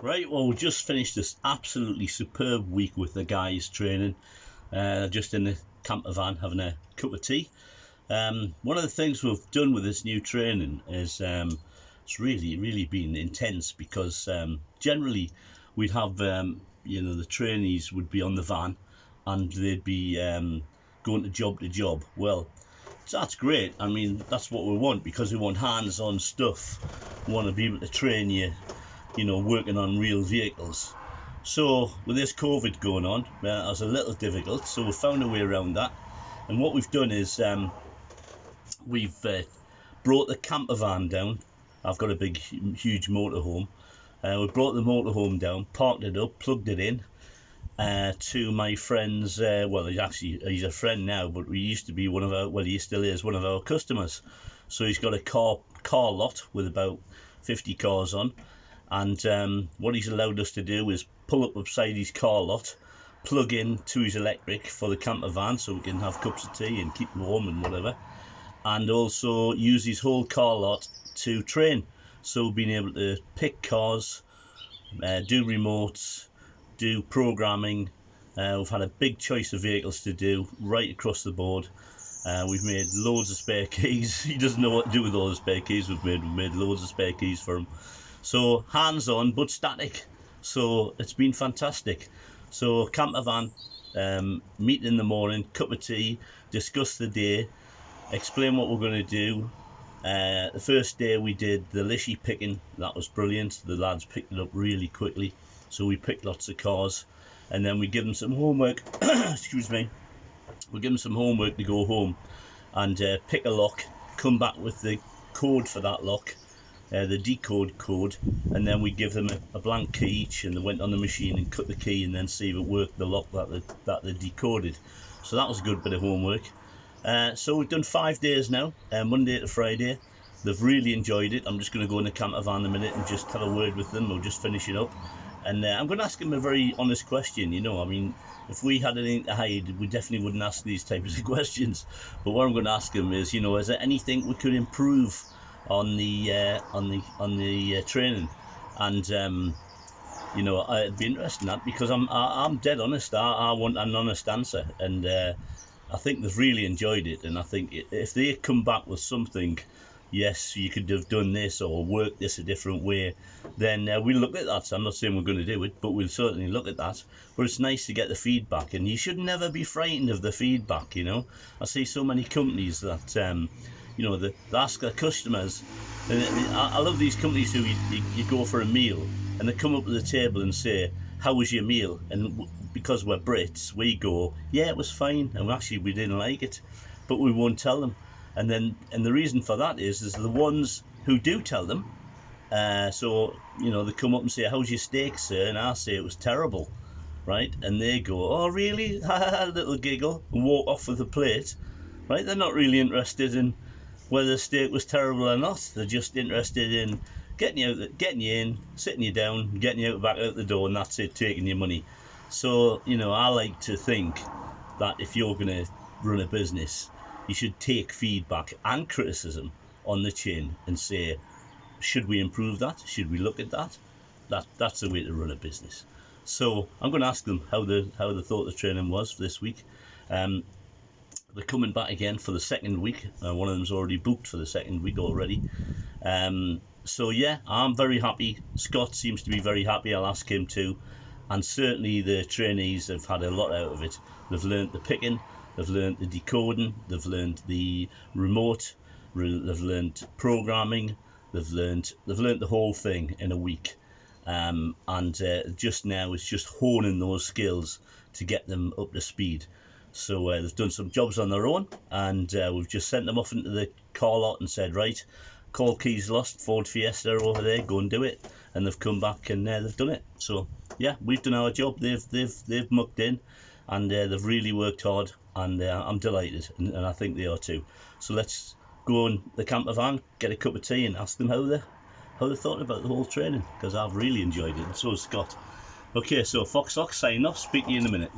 Right, well, we just finished this absolutely superb week with the guys training, just in the camper van having a cup of tea. One of the things we've done with this new training is it's really been intense because generally we'd have, the trainees would be on the van and they'd be going to job. Well, that's great. I mean, that's what we want because we want hands-on stuff. We want to be able to train you, working on real vehicles. So with this COVID going on, it was a little difficult, so we found a way around that. And what we've done is we've brought the camper van down. I've got a big, huge motorhome. We brought the motorhome down, parked it up, plugged it in to my friend's, well, he's a friend now, but he used to be one of our, well, he still is one of our customers. So he's got a car lot with about 50 cars on. And what he's allowed us to do is pull up beside his car lot, plug in to his electric for the camper van so we can have cups of tea and keep warm and whatever, and also use his whole car lot to train. So being able to pick cars, do remotes, do programming. We've had a big choice of vehicles to do right across the board. We've made loads of spare keys. He doesn't know what to do with all the spare keys we've made loads of spare keys for him. So hands-on but static. So it's been fantastic. So camper van, meet in the morning, cup of tea, discuss the day, explain what we're going to do. The first day we did the lishy picking. That was brilliant. The lads picked it up really quickly. So we picked lots of cars, and then we give them some homework. Excuse me. We give them some homework to go home and pick a lock, come back with the code for that lock, the decode code, and then we give them a blank key each, and they went on the machine and cut the key and then see if it worked the lock that they decoded. So that was a good bit of homework. So we've done 5 days now, Monday to Friday. They've really enjoyed it. I'm just going to go in the camper van in a minute and just have a word with them. We'll just finish it up. And I'm going to ask him a very honest question. I mean, if we had anything to hide, we definitely wouldn't ask these types of questions. But what I'm going to ask him is, is there anything we could improve on the training? And I'd be interested in that because I'm dead honest. I want an honest answer, and I think they've really enjoyed it. And I think if they come back with something, yes, you could have done this or worked this a different way, then we'll look at that. So I'm not saying we're going to do it, but we'll certainly look at that. But it's nice to get the feedback, and you should never be frightened of the feedback. I see so many companies that they ask their customers, and I love these companies who you go for a meal and they come up to the table and say, how was your meal? And because we're Brits, we go, yeah, it was fine, and actually we didn't like it, but we won't tell them. And the reason for that is the ones who do tell them, so they come up and say, how's your steak, sir? And I say it was terrible, right? And they go, oh really? A little giggle and walk off with the plate, right? They're not really interested in whether the steak was terrible or not. They're just interested in getting you in, sitting you down, getting you back out the door, and that's it, taking your money. So I like to think that if you're going to run a business, you should take feedback and criticism on the chin and say, should we improve that? Should we look at that? That's the way to run a business. So I'm going to ask them how they thought the training was for this week. They're coming back again for the second week. One of them's already booked for the second week already. So yeah, I'm very happy. Scott seems to be very happy. I'll ask him too. And certainly the trainees have had a lot out of it. They've learned the picking, they've learned the decoding, they've learned the remote, they've learned programming, they've learned the whole thing in a week. And just now it's just honing those skills to get them up to speed. So they've done some jobs on their own, and we've just sent them off into the car lot and said, right, call keys lost, Ford Fiesta over there, go and do it. And they've come back and they've done it. So yeah, we've done our job. They've mucked in, and they've really worked hard, and I'm delighted, and I think they are too. So let's go in the camper van, get a cup of tea, and ask them how they thought about the whole training, because I've really enjoyed it, and so has Scott. Okay, so Fox signing off. Speak to you in a minute.